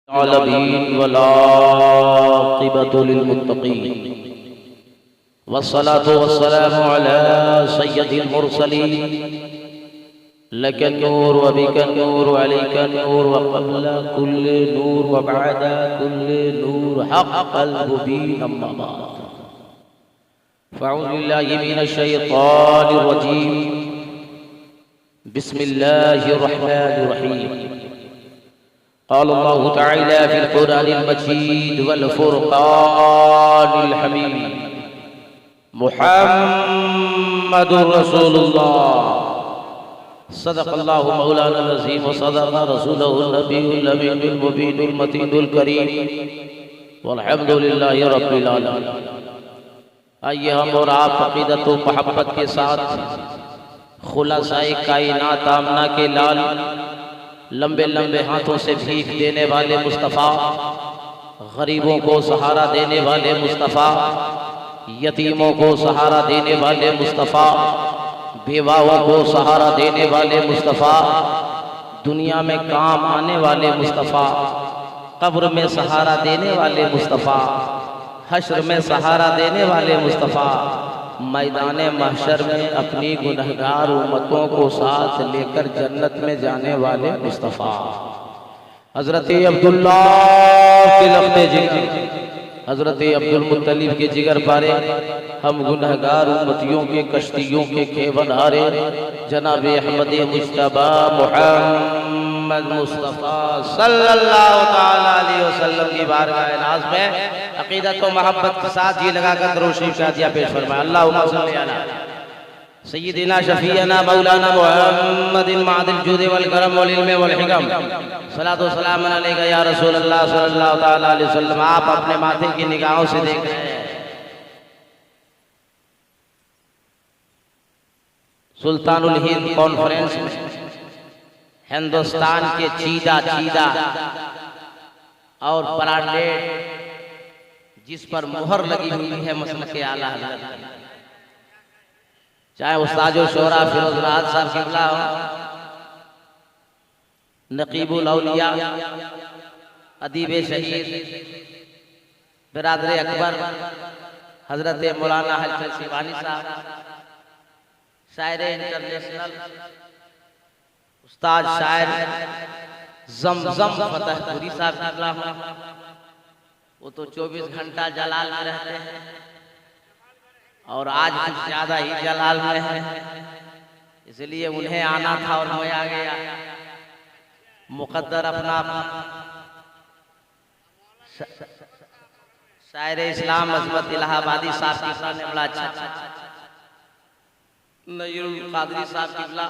आलमीन वलाक़िबतु लिलमुत्तक़ीन वस्सलातु वस्सलामु अला सय्यदिल मुरसलीन लकन नूर व बिकन नूर व अलैकन नूर व क़ब्ला कुल्लि नूर व बअदा कुल्लि नूर हक़्क़ल मुबीन अम्मा बाद फ़अऊज़ु बिल्लाहि मिनश शैतानिर रजीम बिस्मिल्लाहिर रहमानिर रहीम क़ाल अल्लाहु तआला फ़िल क़ुरआनिल मजीद वल फ़ुरक़ानिल हमीद मुहम्मदुर रसूलुल्लाह सदक़ल्लाहु मौलाना अज़ीम व सदक़ रसूलुहुन नबियुल अमीनुल मुबीनुल मतीनुल करीम वल्हम्दुलिल्लाहि रब्बिल आलमीन। आइए हम और आप अक़ीदत व मोहब्बत के साथ खुलासाए कायनात आमना के लाल लंबे लंबे हाथों से भीख देने वाले मुस्तफ़ा, गरीबों को सहारा देने वाले मुस्तफ़ा, यतीमों को सहारा देने वाले मुस्तफ़ा, बेवाओं को सहारा देने वाले मुस्तफ़ा, दुनिया में काम आने वाले मुस्तफ़ा, कब्र में सहारा देने वाले मुस्तफ़ा, हश्र में सहारा देने वाले मुस्तफ़ा, मैदान महशर में अपनी गुनहगार उम्मतों को साथ लेकर जन्नत में जाने वाले मुस्तफ़ा हज़रत अब्दुल्लाह के लफ्ज़े जिगर, हज़रत अब्दुल मुत्तलिब के जिगर पारे, हम गुनहगार उम्मतियों के कश्तियों के खेवन हारे जनाब अहमद मुज्तबा मुहम्मद मुस्तफ़ा सल्लल्लाहु तआला अलैहि वसल्लम की बारगाह नाज़ में अक़ीदत व मोहब्बत के साथ जी लगाकर दरूद शरीफ शादिया पेश फरमाए। अल्लाहुम्मा सल्लि अला सय्यिदिना शफ़ीअना मौलाना मुहम्मदिन मादिल जूद वल करम वल इल्म वल हिकम सलातो सलाम अलैका या रसूल अल्लाह सल्लल्लाहु तआला अलैहि वसल्लम। आप अपने माथे की निगाहों से देख रहे हैं सुल्तानुल हिंद कॉन्फ्रेंस में हिंदुस्तान के चीदा चीदा और ब्रांडेड जिस पर मोहर लगी हुई है मसलक आला हज़रत, चाहे उस्ताद शोरा फिरोज राहत साहब किबला हो, नकीबुल औलिया, अदीब शहीद बिरादर अकबर हजरत मौलाना हसन शिवानी साहब, शायर इंटरनेशनल उस्ताद शायर जमजम फतहपुरी साहब किबला हो, वो तो 24 घंटा जलाल में रहते हैं और आज कुछ ज्यादा ही जलाल में है, इसलिए उन्हें आना था और मैं आ गया। मुकद्दर अपना शायर इस्लाम अज़मत इलाहाबादी साहब ने बड़ा अच्छा नय्युल कादरी साहब किबला,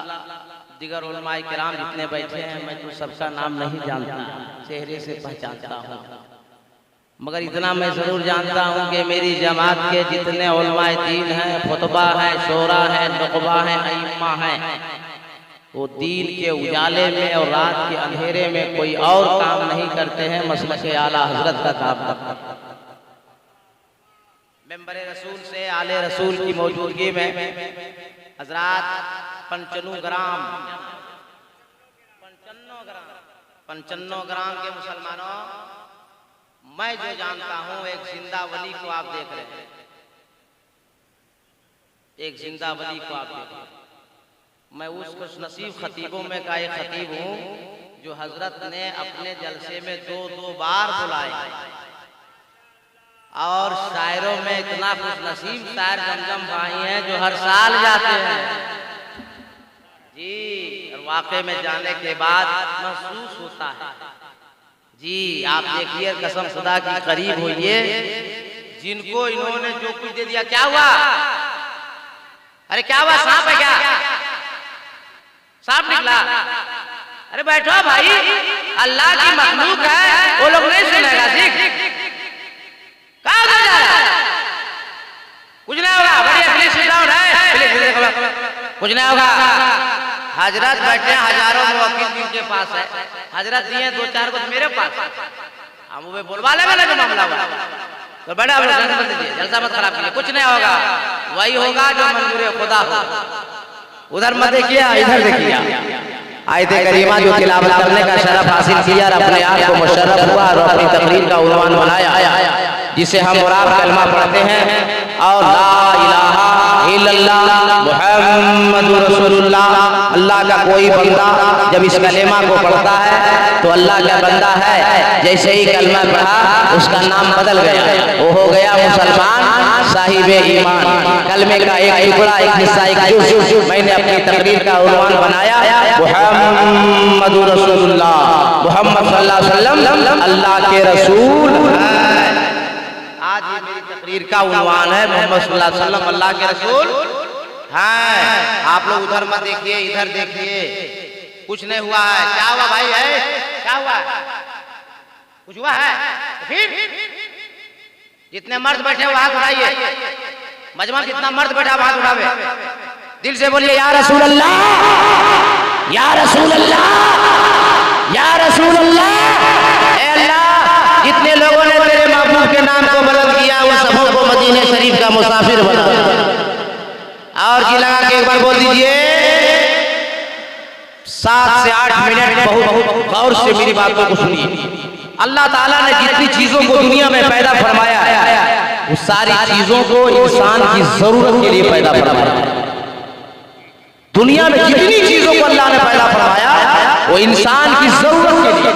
दिगर उलमाए किराम जितने बैठे हैं, मैं तो सबका नाम नहीं जानता, चेहरे से पहचानता हूँ, मगर इतना मैं ज़रूर जानता हूँ कि मेरी जमात के जितने उलमाए दीन हैं, खुतबा हैं, शोरा हैं, नुक़बा हैं, अइम्मा हैं, वो दीन के उजाले में और रात के अंधेरे में कोई और काम नहीं करते हैं, मसलक आला हज़रत का काम करते हैं। मेंबर रसूल से आले रसूल की मौजूदगी में हज़रात 55 ग्राम के मुसलमानों, मैं जो जानता हूं एक जिंदा वली को आप देख रहे हैं, एक जिंदा वली को आप देख रहे हैं। मैं उस खुशनसीब खतीबों में का एक खतीब हूं जो हजरत ने अपने जलसे में 2-2 बार बुलाए और शायरों में इतना खुशनसीब शायर जमजम भाई हैं जो हर साल जाते हैं जी, और वाकई में जाने के बाद महसूस होता है जी। आप देखिए कसम खुदा की करीब होइए, जिनको इन्होंने जो कुछ दे दिया, क्या हुआ? अरे क्या हुआ? सांप है क्या? सांप निकला? अरे बैठो भाई, अल्लाह की मखलूक है, वो लोग नहीं सुनेगा। ठीक कहाँ जा रहा है? कुछ नहीं होगा, बढ़िया प्लीज सिट डाउन है, कुछ नहीं होगा। हजरत बैठे हैं, हजारों मुवक्किल जिनके पास है, हजरत दिए 2-4 को मेरे पास, हम वो बोलवाले वाला जो मामला हुआ तो बड़ा जलसा मत खराब कीजिए, कुछ नहीं होगा, वही होगा जो मंजूर खुदा हो। उधर मत देखिए, इधर देखिए। आयत करीमा जो तिलावत करने का शरफ हासिल किया और अपने आप को मुशर्रफ हुआ और अपनी तकरीर का उन्वान बनाया, जिसे हम और आप कलमा पढ़ते हैं और ला इलाहा इल्लल्लाह मुहम्मदुर रसूलुल्लाह, अल्लाह का कोई बंदा जब इस कलेमा को पढ़ता है तो अल्लाह का बंदा है। जैसे ही कलमा पढ़ा उसका नाम बदल गया, वो हो गया मुसलमान साहिब ईमान। कलमे का एक टुकड़ा, एक हिस्सा, एक जुज़ मैंने अपनी तकरीर का उन्वान बनाया मुहम्मदुर रसूलुल्लाह, मोहम्मद सल्लल्लाहु अलैहि वसल्लम अल्लाह के रसूल। आज ये मेरी तकरीर का उन्वान है मोहम्मद सल्लल्लाहु अलैहि वसल्लम अल्लाह के रसूल हैं। आप लोग उधर मत देखिए, इधर देखिए, कुछ नहीं हुआ है। क्या हुआ भाई? है क्या हुआ? कुछ हुआ है? फिर जितने मर्द बैठे हो हाथ उठाइए। मजमा कितना मर्द बैठा हाथ उठावे, दिल से बोलिए या रसूल अल्लाह, या रसूल अल्लाह, या रसूल अल्लाह। ए अल्लाह, जितने लोगों ने तेरे महबूब के नाम को बुलंद किया वो सबों को मदीने शरीफ का मुसाफिर बना। और जी लगा के एक बार बोल दीजिए। 7 से 8 मिनट बहुत गौर से मेरी बातों को सुनिए। अल्लाह ताला ने जितनी चीजों को दुनिया में पैदा फरमाया है उस सारी चीजों को इंसान की जरूरत के लिए पैदा फरमाया। दुनिया में जितनी चीजों को अल्लाह ने पैदा फरमाया वो इंसान की जरूरत के लिए।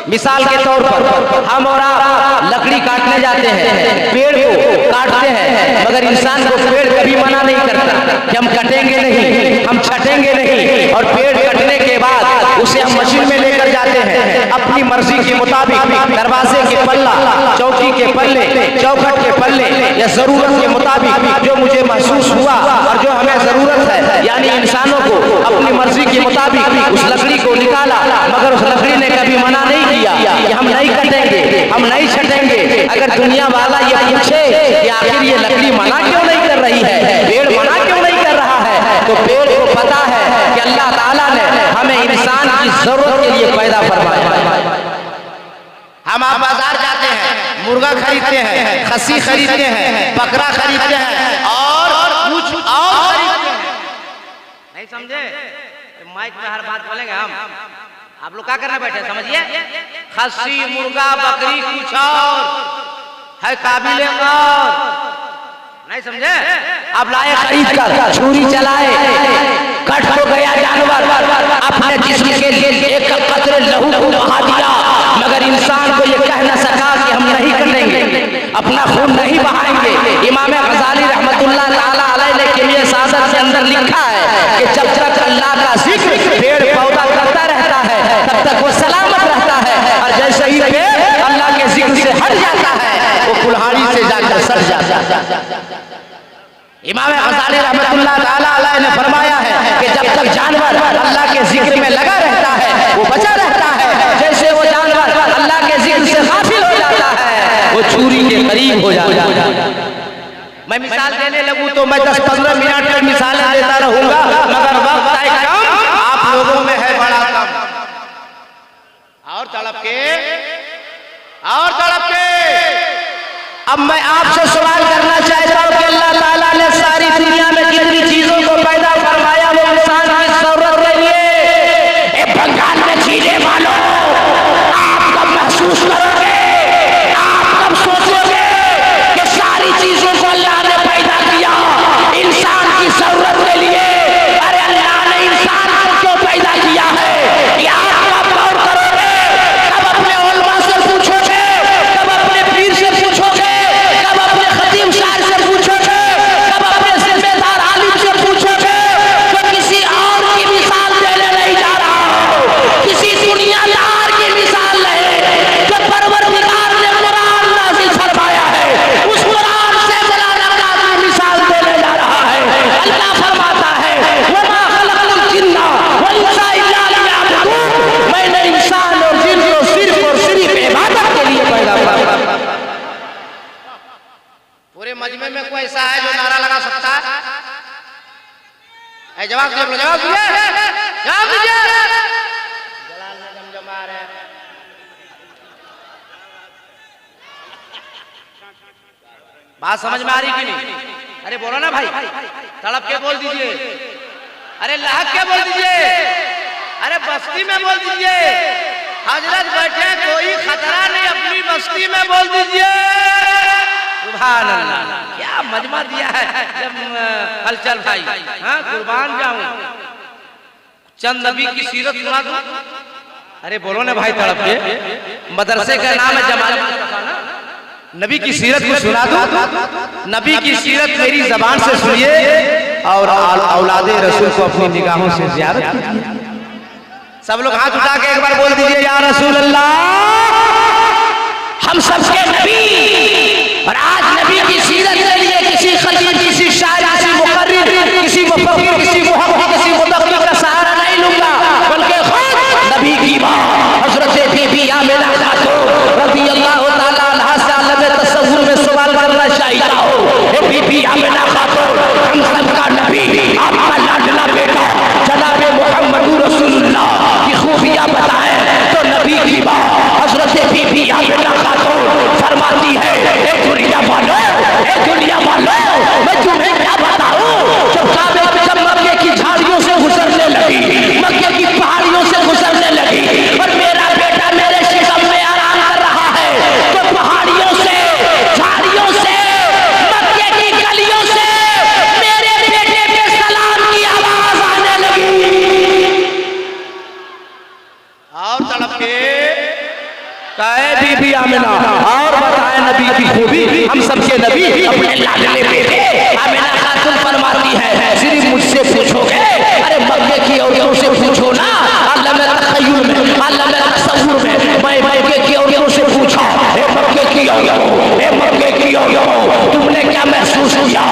मिसाल के तौर पर हम और आप लकड़ी काटने जाते हैं, पेड़ को काटते हैं, मगर इंसान को पेड़ कभी मना नहीं करता कि हम कटेंगे नहीं, हम छटेंगे नहीं। और पेड़ कटने के बाद उसे हम मशीन में लेकर जाते हैं अपनी मर्जी के मुताबिक, दरवाजे के पल्ला, चौकी के पल्ले, चौखट के पल्ले, या जरूरत के मुताबिक जो मुझे महसूस हुआ और जो हमें जरूरत है, यानी इंसानों को अपनी मर्जी के मुताबिक उस लकड़ी को निकाला, मगर उस लकड़ी ने कभी मना नहीं किया कि हम नहीं कटेंगे, हम नहीं छटेंगे। अगर दुनिया वाला ये पूछे कि आखिर ये लकड़ी मना क्यों नहीं कर रही है, पेड़ मना क्यों नहीं कर रहा है, तो पेड़ को पता है कि अल्लाह ताला ने हमें इंसान की जरूरत के लिए पैदा फरमाया। हम आप बाजार जाते हैं, मुर्गा खरीदते हैं, खस्सी खरीदते हैं, बकरा खरीदते हैं और कुछ और खरीदते हैं। नहीं समझे? माइक में हर बात बोलेंगे हम। आप लोग क्या करने बैठे समझिए। खस्सी, मुर्गा, बकरी, कुछ और है काबिल और नहीं समझे। आप लाए खरीद कर, छुरी चलाए, कट हो गया जानवर, अपने जिस्म के लिए एक कतरे लहू को बहा दिया, मगर इंसान को ये कह न सका कि हम नहीं कटेंगे, अपना खून नहीं बहाएंगे। इमाम गजाली रहमतुल्लाह ताला अलैह ने किमिया सादत के अंदर लिखा है कि जब तक अल्लाह का जिक्र पेड़ पौधा करता रहता है तब तक वो सलामत रहता है, और जैसे ही पेड़ अल्लाह के जिक्र से हट जाता है वो कुल्हाड़ी से जाकर सड़ जाता है। इमाम गजाली रहमतुल्लाह ताला अलैह ने फरमाया है कि जब तक जानवर अल्लाह के जिक्र में लगा रहता है वो बचा रहता है, जैसे वो जानवर अल्लाह के जिक्र से गाफिल हो जाता है वो छुरी के करीब हो जाता है। मैं मिसाल देने लगूं तो मैं 10-15 मिनट तक मिसालें देता रहूंगा, मगर वक्त है कम, आप लोगों में है बड़ा कम। और तड़प के अब मैं आपसे सवाल करना चाहता हूं कि अल्लाह ताला ने सारी दुनिया में जितनी चीजों को पैदा फरमाया वो इंसान की जरूरत के लिए। बंगाल में चीजें मानो, आप कब महसूस करोगे, आप कब सोचोगे कि सारी चीजों को अल्लाह ने पैदा किया इंसान की जरूरत के लिए। अरे अल्लाह ने इंसान को क्यों पैदा किया है, या आप गौर करोगे? कब अपने उलमा से पूछोगे, कब अपने पीर से पूछोगे, कब अपने खतीब शायर से पूछोगे, कब अपने जिम्मेदार आलिम से पूछोगे? तो किसी और की मिसाल देने नहीं जा रहा हूं, किसी दुनियादार की मिसाल नहीं, जो परवरदिगार ने कुरान नाज़िल फरमाया है उस कुरान से मुराद की मिसाल देने जा रहा है। अल्लाह फरमाता है वमा खलक़तुल जिन्ना वल इंसा इल्ला लियअबुदून, मैंने इंसान और जिन को सिर्फ और सिर्फ इबादत के लिए पैदा किया। पूरे मजमे में कोई ऐसा है जो नारा लगा सकता है? जवाब दीजिए, जवाब दीजिए, जवाब दीजिए। जलाल में जमजमा रहे हैं। बात समझ में आ रही कि नहीं? अरे बोलो ना भाई, तड़प के बोल दीजिए, अरे लहक के बोल दीजिए। अरे बस्ती में बोल दीजिए, हजरत बैठे कोई खतरा नहीं, अपनी बस्ती में बोल दीजिए। सुभान अल्लाह, क्या मजमा दिया है जब हलचल भाई। हाँ कुर्बान जाऊं, चंद नबी की सीरत सुना दूं। अरे बोलो ना भाई तड़प के, मदरसे का नाम है जमाल नबी की सीरत को सुना दो। नबी की सीरत मेरी जबान से सुनिए और औलादे रसूल को अपनी निगाहों से ज़ियारत कीजिए। सब लोग हाथ उठा के एक बार बोल दीजिए या रसूल अल्लाह। हम सबके नबी, और आज नबी की सीरत के लिए किसी खतीब, किसी शायर, किसी मुकर्रिर, किसी मुफक्किर, किसी मुहक्किक, किसी मुदब्बिर का सहारा नहीं लूंगा, बल्कि खुद नबी की मां हजरत बीबी आमिना रज़ियल्लाहु ताला अन्हा से आलम तसव्वुर में सवाल करना चाहता हूं। हे बीबी आमिना खातून, हम सबका नबी, आपका लाडला बेटा जनाब मुहम्मद रसूलुल्लाह की खूबियां बताएं तो नबी की मां हजरत बीबी आमिना खातून फरमाती है, ए दुनिया वालों, ए दुनिया वालों, मैं तुम्हें क्या बताऊं। जब काबे जब मक्के की झाड़ियों से गुजरने लगी, मक्के की पहाड़ियों से गुजरने लगी, और मेरा बेटा मेरे शिकम में आराम कर रहा है, तो पहाड़ियों से, झाड़ियों से, मक्के की गलियों से मेरे बेटे पे सलाम की आवाज आने लगी। और तड़प के कहे बीबी आमिना और बताए नबी की खूबी, हम सबके नबी अपने लाडले बेटे आमिना खातून फरमाती है, सिर्फ मुझसे पूछोगे, अरे मक्के की औरतों से पूछो ना, आलम तखय्युल में, आलम तसव्वुर में, मैं मक्के की औरतों से पूछा, हे मक्के की औरतों, हे मक्के की औरतों, तुमने क्या महसूस किया।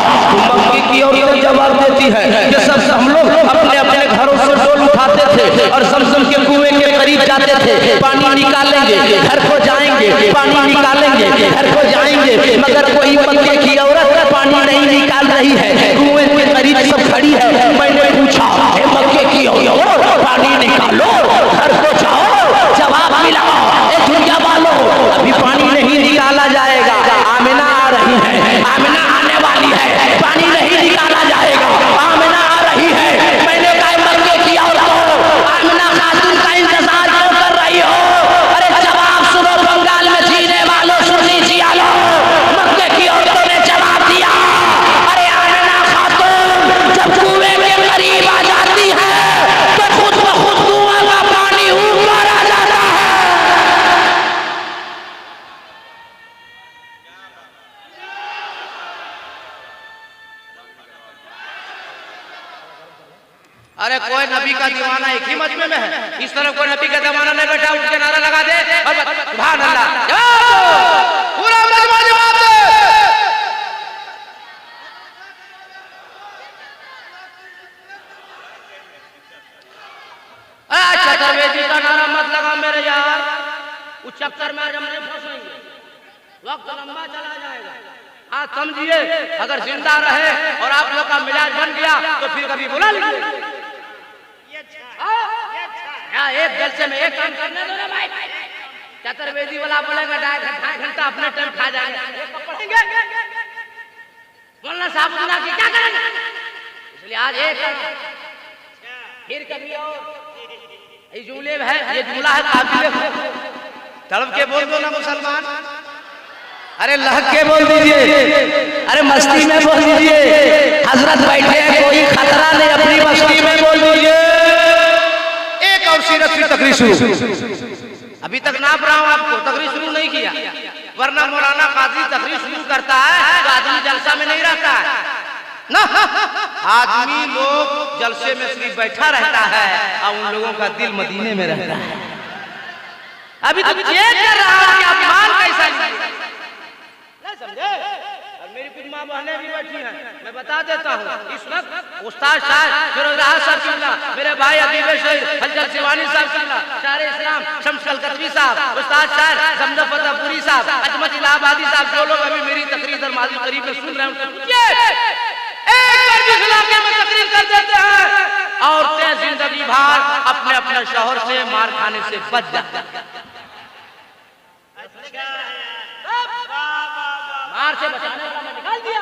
मक्के की औरतें जवाब देती है, ये सब हम लोग अपने अपने घरों से डोल उठाते थे और ज़मज़म के कुएं के करीब जाते थे, पानी निकालेंगे, घर को जाएंगे, पानी निकालेंगे, घर को जाएंगे, मगर कोई मक्के की औरत पानी नहीं निकाल रही है, कुएं के करीब सब खड़ी है। मैंने पूछा, हे मक्के की औरत पानी निकालो, घर को जाओ, जवाब मिला, ए दुनिया वालों, अभी पानी नहीं निकाला जाएगा, आमिना आ रही है, आमिना आने वाली है, पानी नहीं निकाला जाएगा, आमिना आ रही है। मैंने कहा मक्के की औरतों, आमिना खातून का इंतजार क्यों कर रही हो। अरे जवाब सुनो, बंगाल में जीने वालों सुन लीजिए लो, मक्के की औरतों ने जवाब दिया, अरे आमिना खातून जब कुएं के करीब आ जाती है तो खुद ब खुद कुआं का पानी ऊपर आ जाता है। अरे कोई नबी का दीवाना एक ही मजमे में है, इस तरह कोई नबी का दीवाना नहीं बैठा उठ के नारा लगा दे और सुभान अल्लाह, पूरा मजमा जवाब दे। चतुर्वेदी का नारा मत लगा मेरे यार, उस चक्कर में आज हम नहीं फंसेंगे, वक्त लंबा चला जाएगा। हाँ समझिए, अगर जिंदा रहे और आप लोग का मिजाज बन गया तो फिर कभी बुला लीजिए। एक जलसे में एक काम करने दो ना भाई, चतुर्वेदी वाला बोलेगा 2.5 घंटा अपने टाइम खा जाएंगे, पढ़ेंगे बोलना साहब क्या करेंगे, इसलिए आज एक फिर कभी और ये जुमले है, ये जुमला है काबिल तड़प के बोल दो ना मुसलमान, अरे लहक के बोल दीजिए, अरे मस्ती में बोल दीजिए, हजरत बैठे हैं कोई खतरा नहीं, अपनी मस्ती में बोल दीजिए। एक और सीरत की तकरीर शुरू, अभी तक नाप रहा हूं आपको, तकरीर शुरू नहीं किया, वरना मौलाना काजी तकरीर शुरू करता है तो आदमी जलसा में नहीं रहता है ना, आदमी लोग जलसे में सिर्फ बैठा रहता है और उन लोगों का दिल मदीने में रहता है। अभी तो चेक कर रहा हूं कि अपमान कैसा नहीं समझे, और मेरी कुछ माँ बहनें भी बैठी हैं, मैं बता देता हूँ, इस वक्त उस्ताद साहब फिरोजराह साहब किबला, मेरे भाई अदीब शहीद हजरत शिवानी साहब किबला, शायर इस्लाम शम्स कलकतवी साहब, उस्ताद शायर जमज़म फतेहपुरी साहब, अजमत इलाहाबादी साहब, जो लोग अभी मेरी तकरीर दरमाजी करीब में सुन रहे हैं, एक बार जिस इलाके में तकरीर कर देते हैं, औरतें जिंदगी भर अपने अपने शौहर से मार खाने से बच जाती हैं, मार से बचाने वाला निकाल दिया।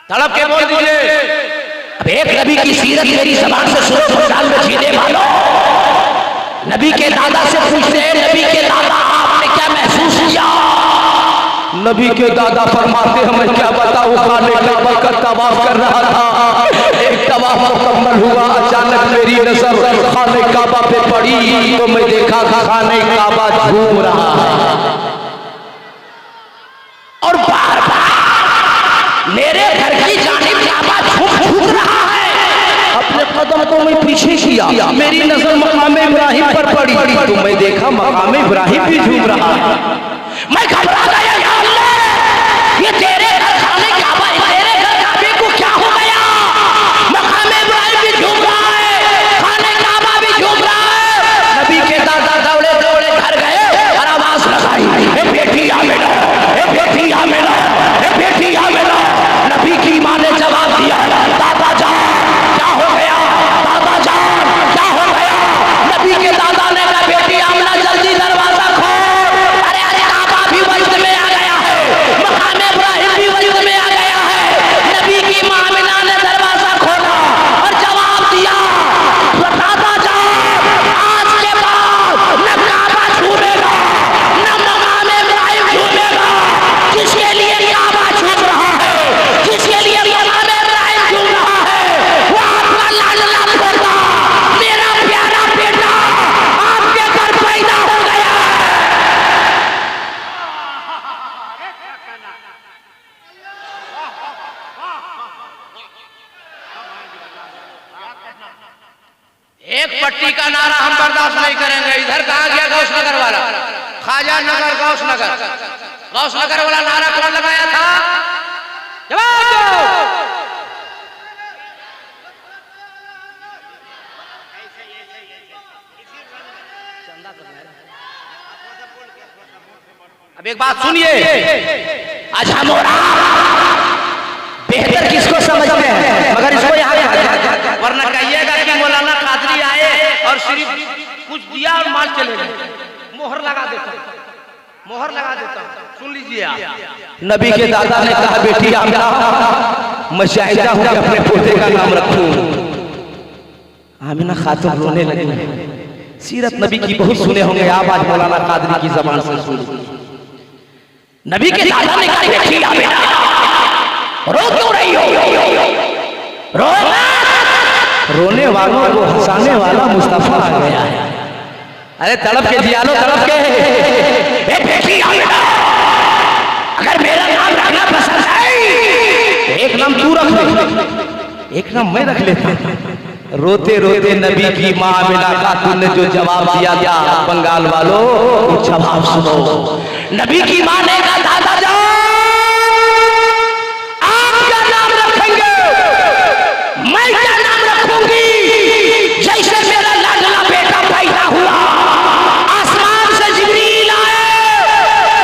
तड़प के बोल दीजिए, एक नबी की सीरत मेरी जबान से सुनो तो जान में जीने वालों। नबी के दादा से पूछते हैं, नबी के दादा आपने क्या महसूस किया? नबी के दादा फरमाते हमें क्या बताऊं, खाने काबा का तवाफ कर रहा था, एक तवाफ मुकम्मल हुआ, अचानक मेरी नजर खाने काबा पे पड़ी तो मैं देखा खाने काबा झूम रहा है और बार बार मेरे घर की जानिब काबा झूम रहा है। अपने कदम तो मैं पीछे किया, मेरी नजर मकाम इब्राहिम पर पड़ी तो मैं देखा मकाम इब्राहिम भी झूम रहा है। मैं घबरा गया, या अल्लाह ये तेरे घर खाने काबा, तेरे घर काबे को क्या हो गया? मकाम इब्राहिम भी झूम रहा है, खाने काबा भी झूम रहा है। नबी के दादा दौड़े दौड़े घर गए और आवाज लगाई, ए बेटी आमिना, ए बेटी आमिना, ए बेटी आमिना। नबी की मां ने जवाब दिया, दादा जान क्या हो गया? दादा जान क्या हो गया? नबी के दादा ने कहा, बेटी आमिना जल्दी दरवाजा खोल। अरे अरे काबा भी वजद में आ गया है, मकाम इब्राहिम भी वजद में आ गया है। नबी की मां आमिना ने दरवाजा खोला और जवाब दिया, दादा जान आज के बाद न काबा छूएगा न मकाम इब्राहिम छूएगा। जिसके लिए काबा छूट रहा है, जिसके लिए मकाम इब्राहिम छूट रहा है, वो आपका लाडला पोता, मेरा प्यारा बेटा आपके घर पैदा हो गया है। एक पट्टी का नारा हम बर्दाश्त नहीं करेंगे। इधर कहा गया गौस नगर वाला, ख्वाजा नगर गौस नगर, गौस नगर वाला नारा कौन लगाया था? जवाब दो। अब एक बात सुनिए, आज हम बेहतर किसको समझते हैं, मगर इसको यहाँ वरना कहिएगा कि मौलाना कादरी आए और सिर्फ कुछ दिया और मान चले गए। मोहर लगा देता, मोहर लगा देता। सुन लीजिए आप, नबी के दादा ने कहा, बेटी आमिना मैं चाहता हूं कि अपने पोते का नाम रखूं। आमिना खातून रोने लगी। सीरत नबी की बहुत सुने होंगे आप, आज मौलाना कादरी की जबान से सुन। नबी के दादा ने कहा, बेटी आमिना रो क्यों रही हो? रो रोने वालों को हंसाने वाला मुस्तफा आ गया है। अरे तड़प के जिया लो, तड़प के। ए बेटी आमिना अगर मेरा नाम रखना पसंद है, एक नाम तू रख ले, एक नाम मैं रख लेता। रोते रोते नबी की मां आमिना खातून ने जो जवाब दिया था, बंगाल वालों वो जवाब सुनो। नबी की मां ने कहा, दादा जान आप क्या नाम रखेंगे? मैं क्या नाम रखूंगी? जैसे मेरा लाडला बेटा पैदा हुआ, आसमान से जिब्रील आए,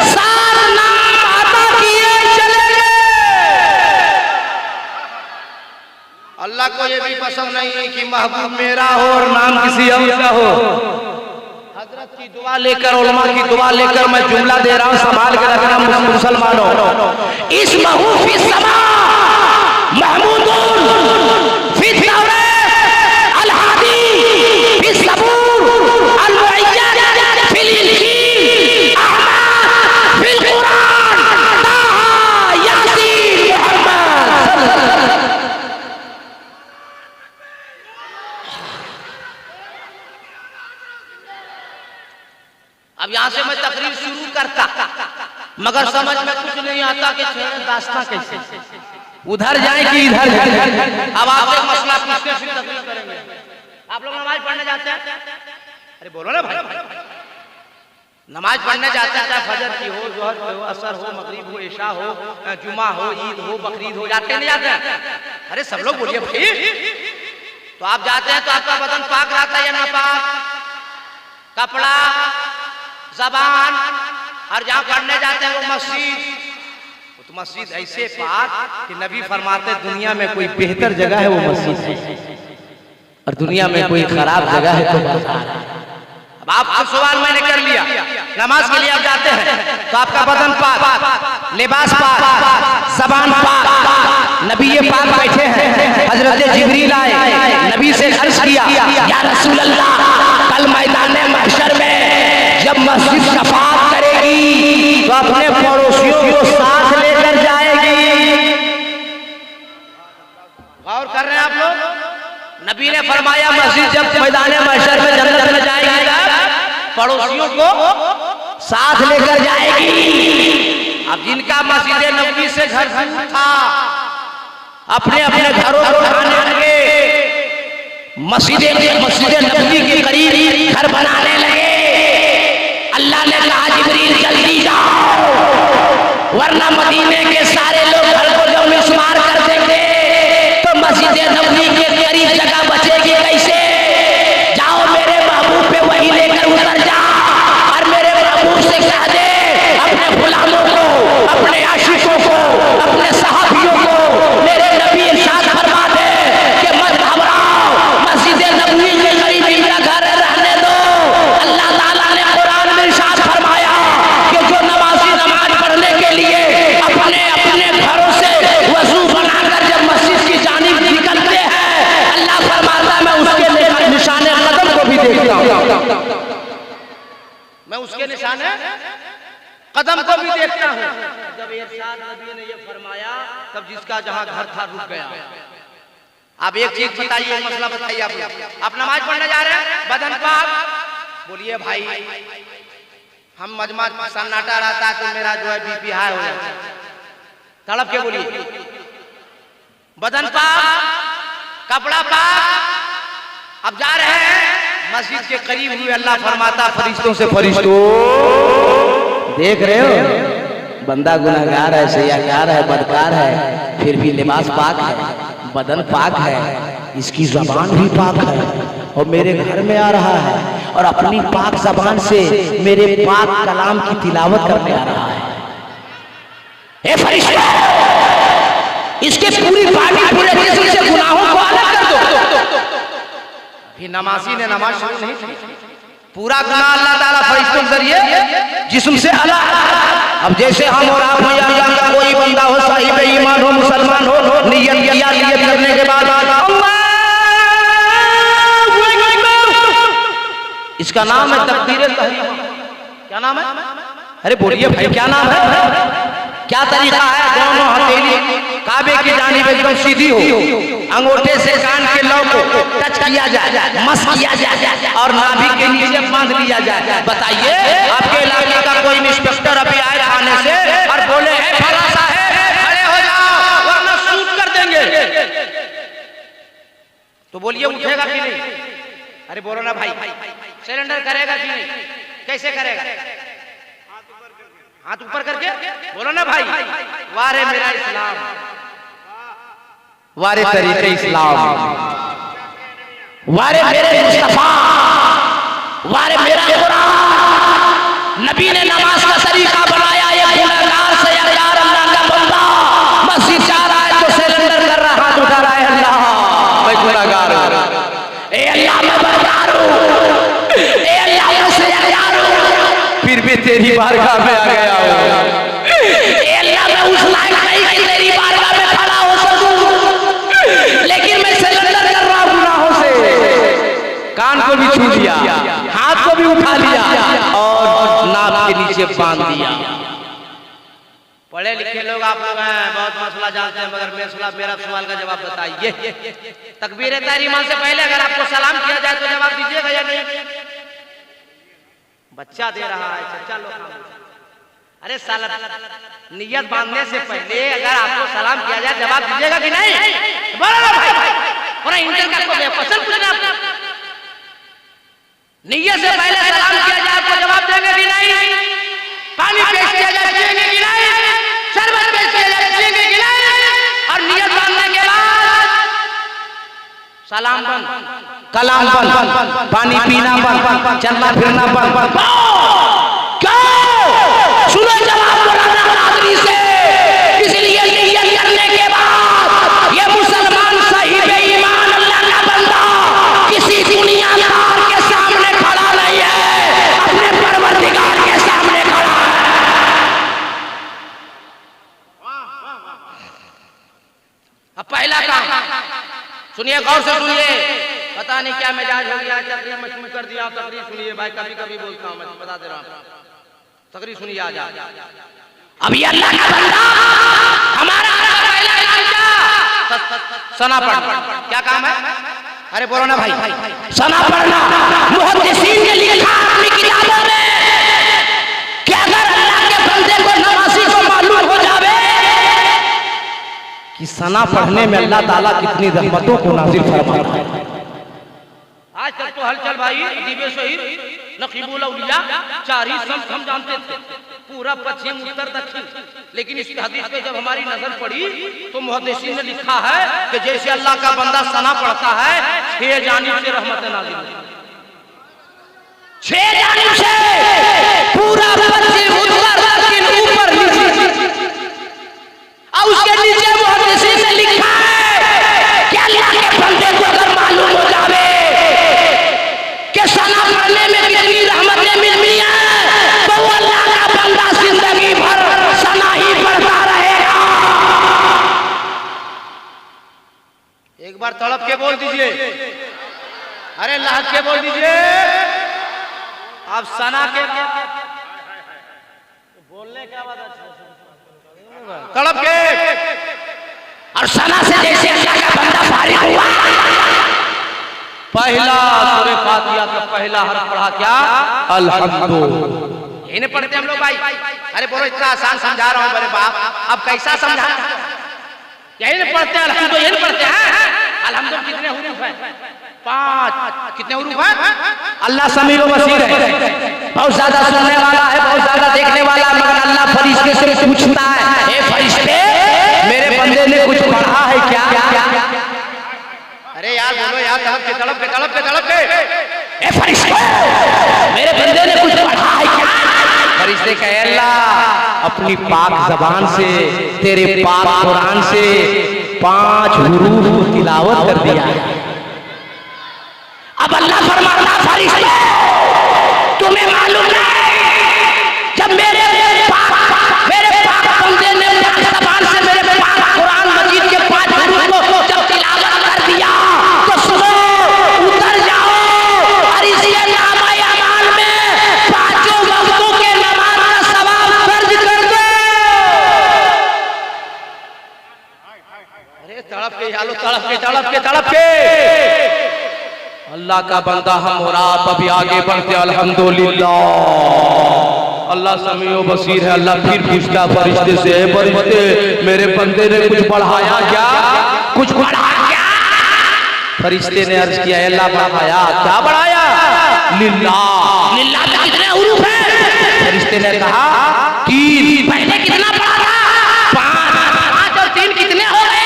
7 नाम अता किए चले गए। अल्लाह को ये भी पसंद नहीं है कि महबूब मेरा हो और नाम किसी और का हो। हजरत की दुआ लेकर, उलमा की दुआ लेकर मैं जुमला दे रहा हूं, संभाल के रखना मुसलमानों। इस महूफी समा महमूदुन फी तौरात अल हादी फी सबूर अल मुअय्यन फिल इंजील अहमद फिल कुरान ताहा यासीन मुहम्मद। अब यहां से मैं तकरीर शुरू करता, मगर समझ में कुछ नहीं आता कि दास्तां कैसे, उधर जाए कि इधर जाए। अब आपसे मसला पूछते फिर तकरीर करेंगे। आप लोग नमाज पढ़ने जाते हैं? अरे बोलो ना भाई, नमाज पढ़ने जाते हैं, चाहे फजर की हो, जोहर हो, असर हो, मगरिब हो, इशा हो, जुमा हो, ईद हो, बकरीद हो, जाते नहीं जाते? अरे सब लोग बोलिए भाई। तो आप जाते हैं तो आपका बदन पाक रहता है या नापाक? कपड़ा, जबान, और जहाँ पढ़ने जाते हैं वो मस्जिद, तो मस्जिद ऐसे पाक कि नबी फरमाते दुनिया में कोई बेहतर जगह है वो मस्जिद है, और दुनिया में कोई खराब जगह है तो बाजार है। अब आपका सवाल मैंने कर लिया, नमाज के लिए आप जाते हैं तो आपका बदन पाक, लिबास पाक, जबान पाक, नबी ये पाक बैठे हैं, हजरत जिब्रील आए, नबी से अर्ज किया, या रसूल अल्लाह, कल मैदान महशर में जब मस्जिद शफाअत करेगी तो अपने पड़ोसियों को साथ लेकर जाएगी। गौर कर रहे हैं आप लोग? नबी ने फरमाया मस्जिद जब मैदान महशर में जन्नत में जाएगी पड़ोसियों को साथ लेकर जाएगी। अब जिनका मस्जिद नबी से घर दूर था अपने अपने घरों को उठाने लगे, मस्जिद नबी के करीब घर बनाने लगे। अल्लाह ने कहा जिब्रील जल्दी जाओ, वरना मदीने के सारे लोग घर को जब मिसमार कर देंगे तो मस्जिद नबी के करीब जगह बचेगी कैसे? जाओ मेरे महबूब पे वही लेकर उतर जा और मेरे महबूब से कह दे अपने गुलामों को, अपने आशिकों को, अपने सहाबियों को मेरे नबी इरशाद फरमा दे कि मत घबराओ, मस्जिद नबी के करीब इनका घर रहने दो। अल्लाह ताला ने कुरान में इरशाद फरमाया कि जो नमाजी नमाज पढ़ने के लिए अपने अपने घरों से वजू बनाकर जब मस्जिद की जानिब निकलते हैं, अल्लाह फरमाता मैं उसके निशाने कदम को भी देखता हूँ, मैं उसके निशाने कदम को भी देखता हूँ। जब इरशाद नबी ने ये फरमाया तब जिसका जहां घर था रुक गया। आप एक चीज बताइए, मसला बताइए, आप नमाज पढ़ने जा रहे हैं, बदन पाक, बोलिए भाई हम मजमा सन्नाटा रहता है तो मेरा जो है बीपी हाई हो जाता है, तड़प के बोलिए बदन पाक, कपड़ा पाक। अब जा रहे हैं मस्जिद के करीब हुए, अल्लाह फरमाता फरिश्तों से फरिश्तों, देख रहे हो बंदा गुनहगार है, सयाकार है, बदकार है, फिर भी लिबास पाक है, बदन पाक है, इसकी जबान भी पाक है और मेरे घर में आ रहा है और अपनी पाक जबान से मेरे पाक कलाम की तिलावत करने आ रहा है। ए फरिश्ते, इसके पूरी बॉडी पूरे जिस्म से गुनाहों को अलग कर दो। फिर नमाजी ने नमाज शुरू नहीं की, पूरा गुनाह अल्लाह ताला फरिश्तों के जरिए जिस्म से अलग। अब जैसे हम और आप में अल्लाह का कोई बंदा हो, साहिब ईमान हो, मुसलमान हो, नियत किया, नियत करने के बाद इसका नाम है तकबीर तहरीम। क्या नाम है? अरे बोलिए भाई क्या नाम है? क्या तरीका है? दोनों हथेली काबे की जानिब एकदम सीधी हो, अंगूठे से कान के लौ को टच किया जाए, मस किया जाए और नाभि के नीचे बांध लिया जाए। बताइए आपके इलाके का कोई इंस्पेक्टर अभी आए थाने से और बोले है फला साहब खड़े हो जाओ वरना शूट कर देंगे, तो बोलिए उठेगा कि नहीं? अरे बोलो ना भाई, सरेंडर करेगा कि नहीं? कैसे करेगा? हाथ ऊपर करके बोलो ना भाई, वारे मेरा इस्लाम, वारे तरीके इस्लाम, वारे मेरे मुस्तफा, वारे मेरा कुरान। नबी ने नमाज का तरीका बनाया, ये गुनहगार से यार अल्लाह का बंदा मस्जिद जा रहा है तो सरेंडर कर रहा, हाथ उठा रहा है, अल्लाह मैं गुनहगार हूं, ए अल्लाह मैं बरदार हूं, ए अल्लाह मैं सयार हूं, फिर भी तेरी बारगाह में आ गया हूं, ए अल्लाह मैं उस लायक नहीं कि तेरी बारगाह में खड़ा हो सकूं, लेकिन मैं सरेंडर कर रहा हूं गुनाहों से। कान को भी छू लिया, हाथ को भी उठा लिया और नाभ के नीचे बांध दिया। पढ़े लिखे लोग आप लोग हैं, बहुत मसला जानते हैं, मगर मेरा सवाल का जवाब बताइए, तकबीर तहरीमा से पहले अगर आपको सलाम किया जाए तो जवाब दीजिएगा या नहीं? बच्चा दे रहा है, चचा लोग, अरे साला नियत बांधने से पहले अगर आपको सलाम किया जाए जवाब दीजिएगा कि नहीं? बोलो ना भाई, इंटर का को पसंद पूछना, नियत से पहले सलाम किया जाए आपको जवाब देंगे कि नहीं? पानी पेश किया जाए पिएंगे कि नहीं? शरबत पेश किया जाए पिएंगे कि नहीं? और नियत बांधने के बाद सलाम बंद, कलाम बंद, पानी पीना बंद, चलना फिरना बंद। क्यों? सुनो जवाब बोला नादरी से, इसलिए नियत करने के बाद ये मुसलमान साहिब ईमान अल्लाह का बंदा किसी दुनियादार के सामने खड़ा नहीं है, अपने परवरदिगार के सामने खड़ा है। पहला काम सुनिए, गौर से सुनिए, पता नहीं क्या मिजाज हो गया, तकरीर मशहूर कर दिया। तकरीर सुनिए भाई, कभी कभी बोलता हूँ, मैं बता दे रहा हूँ। तकरीर सुनिए आज। अभी अल्लाह का बंदा हमारा पहला काम क्या? सना पढ़ना। क्या काम है? अरे बोलो ना भाई। सना पढ़ना। मुहद्दिसीन ने लिखा अपनी किताबों में कि अगर अल्लाह के बंदे को नवासी को मालूम हो जावे कि सना पढ़ने में अल्लाह ताला कितनी रहमतों को नाज़िल फरमाता है। आज तक तो हलचल भाई, अदीबे शहीद, नकीबुल औलिया, चार ही संत हम जानते थे, पूरा पश्चिम उत्तर दक्षिण। लेकिन इस हदीस पे जब हमारी नजर पड़ी तो मुहद्दिसीन ने लिखा है कि जैसे अल्लाह का बंदा सना पढ़ता है, 6 जानिब से रहमत नाज़िल होती है। 6 जानिब से पूरा पश्चिम उत्तर दक्षिण ऊपर नीचे, और उसके नीचे मुहद्दिसीन ने लिखा है कि अल्लाह के बंदे को अगर मालूम हो जावे कि सना पढ़ने में कितनी रहमतें मिलती हैं, तो वो अल्लाह का बंदा जिंदगी भर सना ही पढ़ता रहेगा। एक बार तड़प के बोल दीजिए, अरे लहज के बोल दीजिए। आप सना के बोलने क्या बात, तड़प के। और सना से जैसे अल्लाह का बंदा फारिग हुआ, पहला सूरह फातिहा का पहला हर्फ पढ़ा क्या? अल्हम्दुलिल्लाह। इन्हें पढ़ते हम लोग भाई। अरे बोलो, इतना आसान समझा रहा हूँ बड़े बाप, अब कैसा समझा? यही नहीं पढ़ते अल्हम्दुलिल्लाह, यही पढ़ते हैं। अल्हम्दुलिल्लाह कितने हुरूफ हैं? 5। कितने हुरूफ हैं? अल्लाह समीर व बसीर है, बहुत ज्यादा सुनने वाला है, बहुत ज्यादा देखने वाला है। मगर अल्लाह फरिश्ते से पूछता है, ए फरिश्ते, मेरे बंदे ने कुछ पढ़ा है क्या? अरे यार बोलो यार, तड़प के तड़प के तड़प के तड़प के। ए फरिश्ते, मेरे बंदे ने कुछ पढ़ा है क्या? फरिश्ते कहे, अल्लाह अपनी पाक जबान से, तेरे पाक कुरान से 5 हुरूफ को तिलावत कर दिया है। अब अल्लाह फरमाता, फरिश्ते तुम्हें मालूम नहीं, जब मेरे पाक बंदे ने पाक जबान से मेरे पाक कुरान मजीद के 5 हुरूफ को जब तिलावत कर दिया, तो सुनो, उतर जाओ और इसी नामा अमाल में 5 वक्तों के नमाज का सवाब दर्ज कर दो। अरे तड़प के यालो, तड़प के तड़प के तड़प के। अल्लाह का बंदा हम और आप अभी आगे बढ़ते। अल्हम्दुलिल्लाह, अल्लाह समीओ बसीर है। अल्लाह फिर पूछता फरिश्ते से, फरिश्ते मेरे बंदे ने कुछ पढ़ाया क्या? कुछ पढ़ाया क्या? फरिश्ते ने अर्ज किया, अल्लाह पढ़ाया। क्या पढ़ाया? लिल्लाह। लिल्लाह में कितने हुरूफ हैं? फरिश्ते ने कहा 3। पहले कितना पढ़ा था? 5 और 3 कितने हो गए?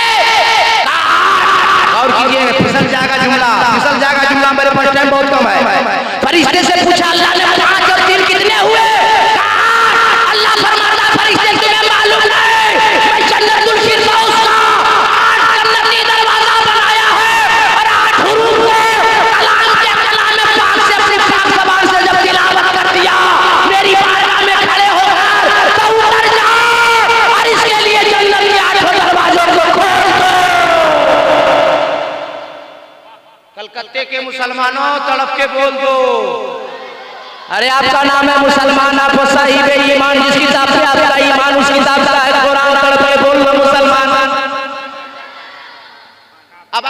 और कीजिए, फिसल जाएगा जुमला, फिसल जाएगा जुमला, मेरे पास टाइम बहुत कम है। फरिश्ते से पूछा अल्लाह ने 5 और 3 कितने हुए? अल्लाह फरमाता, फरिश्ते तुम्हें मालूम नहीं, मैं जन्नतुल फिरदौस का 8 जन्नती दरवाजा बनाया है, और 8 हुरूफ को कलाम के कलाम पाक से अपनी पाक ज़बान से जब तिलावत कर दिया, मेरी बारगाह में खड़े होकर तो उतर जाओ और इसके लिए जन्नत के 8 दरवाजों को खोल दो। कलकत्ते के मुसलमानों, तड़प के बोल दो। अरे आपका नाम है मुसलमान, आप साहिब ईमान, जिस किताब से आपका ईमान उस किताब का है कुरान, तड़प के बोल दो मुसलमान। अब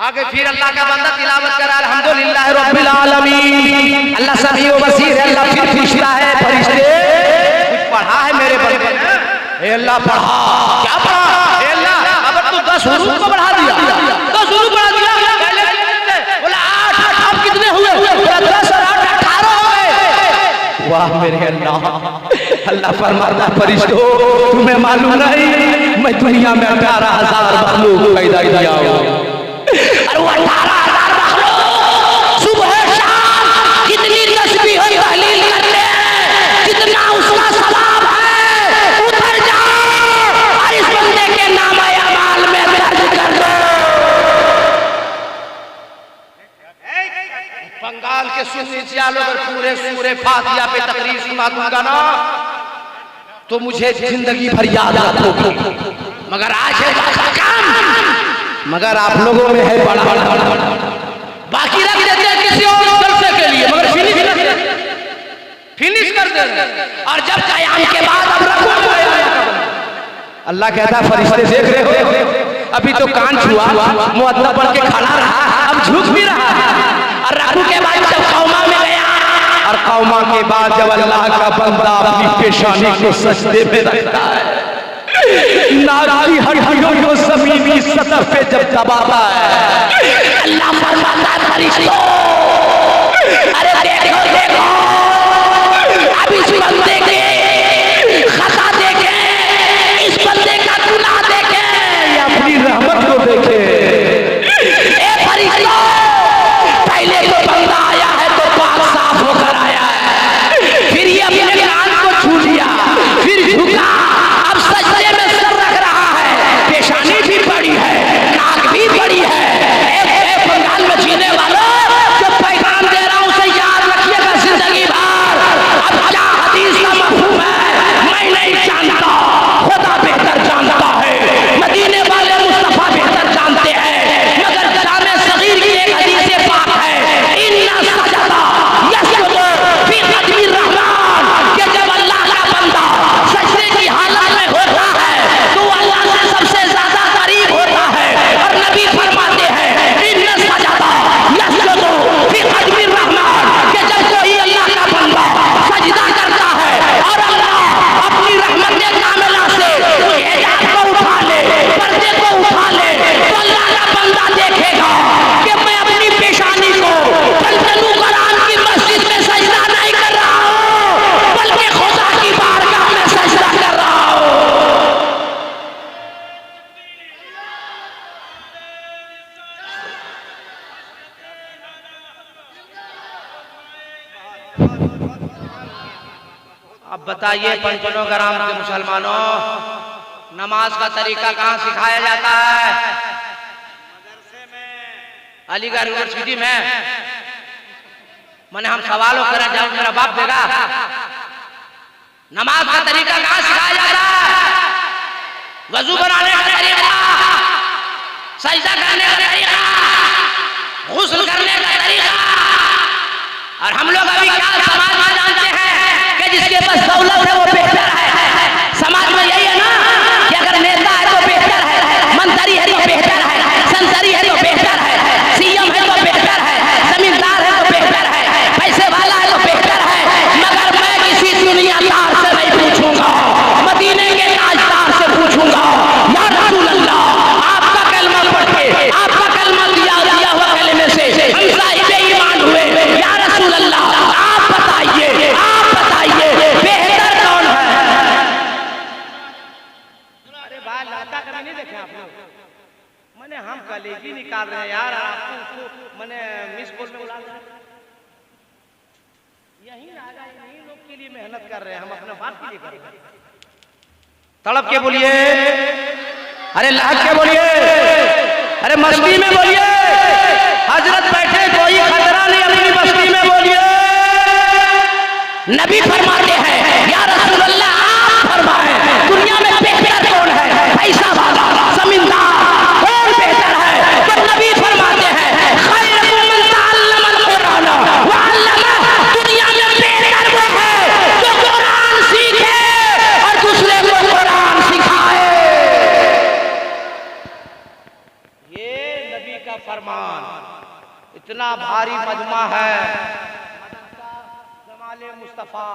आगे फिर अल्लाह का बंदा तिलावत करा, अल्हम्दुलिल्लाह रब्बिल आलमीन। अल्लाह समीओ बसीर है। अल्लाह फिर पूछता है, फरिश्ते कुछ पढ़ा है मेरे बंदे ने? ए अल्लाह पढ़ा। क्या पढ़ा? ए अल्लाह अब तो 10 हुरूफ को बढ़ा दिया, 10 हुरूफ बढ़ा दिया। बोला 8, अब कितने हुए? बोला 10 और 8 18 हो गए। वाह मेरे अल्लाह। अल्लाह फरमाता, फरिश्तों तुम्हें मालूम नहीं, मैं दुनिया में 18,000 मखलूक पैदा किया हूं। अरे वो 18,000 मखलूक सुबह शाम कितनी तस्बीह और तहलील करते हैं, कितना उसका सवाब है। उतर जाओ और इस बंदे के नामा अमाल में दर्ज कर दो। बंगाल के सुन्नी सियालों अगर पूरे सूरे फातिहा पे तकरीर सुना दूंगा ना, तो मुझे जिंदगी भर याद रखोगे। मगर आज है काम, मगर आप लोगों में है बड़ा बाकी रख देते हैं किसी और जलसे के लिए, मगर फिनिश कर देते हैं। और जब कयाम के बाद अब रखो, अल्लाह कहता है फरिश्ते देख रहे हो, अभी तो कान छुआ मुअद्दब बन के खड़ा रहा, अब झुक भी रहा है। और रखू के बाद जब कौमा में गया, और कौमा के बाद जब अल्लाह का बंदा अपनी पेशानी को सजदे में रखता है, नारी हड्डियों को जमीन की सतह पे जब दबाता है, अल्लाह फरमाता है फरिश्तों, अरे देखो देखो, अब इस बंदे के खता देखे, इस बंदे का गुनाह देखे, या अपनी रहमत को देखे। ए फरिश्तों, पहले तो बंदा आया है तो पाक साफ होकर आया है, फिर ये अपने कान को छू लिया, फिर झुका, अब सजदे में सर रख रहा है, पेशानी भी बड़ी है, नाक भी बड़ी है। बंगाल में जीने वालों, जो पैगाम दे रहा हूं उसे याद रखिएगा जिंदगी भर। अब क्या हदीस का मफहूम है मैं नहीं जानता, खुदा बेहतर जानता है, मदीने वाले मुस्तफा बेहतर जानते हैं, मगर जामे सगीर की एक हदीस पाक है, इन्ना सजदा यस्जुदु फी क़दमी रहमान, कि जब अल्लाह का बंदा सजदे की हालत में होता है तो अल्लाह से सबसे ज्यादा करीब होता है। और नबी फरमाते हैं इन्ना सजदा यस्जुदु फी क़दमी रहमान, कि जब कोई अल्लाह का बंदा सजदा करता है और अल्लाह अपनी रहमत कामिला से हिजाब को उठा ले, पर्दे को उठा ले, तो अल्लाह का बंदा देखेगा कि मैं अपनी पेशानी को तलतलु कुरान की मस्जिद में सजदा नहीं कर रहा हूं, बल्कि खुदा की बारगाह में सजदा कर रहा हूं। अब बताइए पंचनोग्राम के मुसलमानों, नमाज का तरीका कहाँ सिखाया जाता है? अलीगढ़ यूनिवर्सिटी में। मैंने हम सवालों करा, जब मेरा बाप देगा, नमाज का तरीका कहाँ सिखाया जाता है? वजू बनाने का तरीका, सजदा करने का तरीका, गुस्ल करने का तरीका। और हम लोग अभी क्या समाज में जानते हैं कि जिसके पास दौलत है वो बेहतर है। समाज में यही है ना कि अगर नेता है तो बेहतर है, मंत्री है तो बेहतर है, संसदी है तो बेहतर है, सीएम है तो बेहतर है, जमींदार है तो बेहतर है, पैसे वाला है तो बेहतर है। मगर मैं किसी दुनियादार से नहीं पूछूंगा, मदीने के ताजदार से पूछूंगा, या रसूल अल्लाह, आपका कलमा पढ़ के, आपका कलमा दिया हुआ कलमे से हम साहिब ईमान हुए, या रसूल अल्लाह आप बताइए बेहतर कौन है? अरे भाई लड़का कभी नहीं देखे आप लोग? मैंने हम कलेजी निकाल रहे हैं यार, आपको उसको मैंने मिस कॉल में बुला रहे हैं, यही लोग के लिए मेहनत कर रहे हैं, हम अपने बाप के लिए कर रहे हैं। तड़प के बोलिए, अरे लाख के बोलिए, अरे मस्ती में बोलिए, हजरत बैठे कोई खतरा नहीं, अपनी मस्ती में बोलिए। नबी फरमाते हैं या रसूल अल्लाह आप फरमाएं, दुनिया में बेहतर कौन है? पैसा वाला, जमींदार, कौन बेहतर है? तो नबी फरमाते हैं खैरुकुम मन तअल्लम अल-कुरान व अल्लमह, दुनिया में बेहतर वो है जो कुरान सीखे और दूसरे को कुरान सिखाए। ये नबी का फरमान इतना भारी मजमा है, मुस्तफा,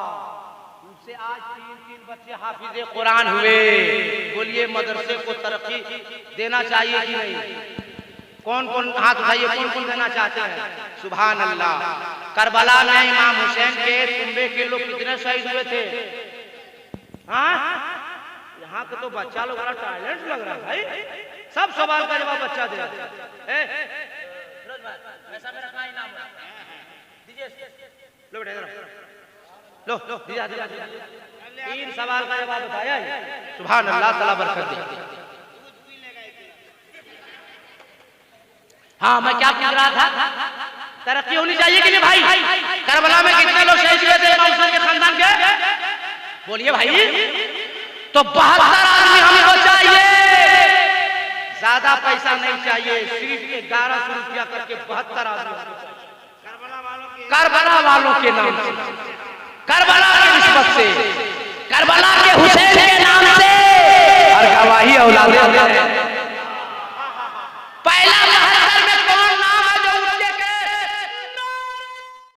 उनसे आज 3 बच्चे हाफिज कुरान हुए। बोलिए मदरसे को तरक्की देना चाहिए कि नहीं? कौन कौन हाथ उठाइए, कौन कौन देना चाहते हैं? सुभान अल्लाह। करबला में इमाम हुसैन के कुंबे के लोग कितने शहीद हुए थे? हाँ, यहाँ का तो बच्चा लोग बड़ा टैलेंट लग रहा है भाई, सब सवाल का जवाब बच्चा दे। ऐसा मेरा कहाँ इनाम दीजिए, लो बेटा लो दिया 3 सवाल का जवाब बताया। सुभान अल्लाह, तआला बरकत दे। हाँ, मैं क्या पूछ रहा था? तरक्की होनी चाहिए कि नहीं भाई? करबला में कितने लोग शहीद हुए थे इमाम हुसैन के खानदान के? बोलिए भाई। तो 72 आदमी हमको चाहिए ज्यादा पैसा नहीं चाहिए, सिर्फ 1100 रुपया करके 72 आदमी करबला वालों के नाम से, करबला की निस्बत से, करबला के हुसैन के नाम से, और गवाही औलादे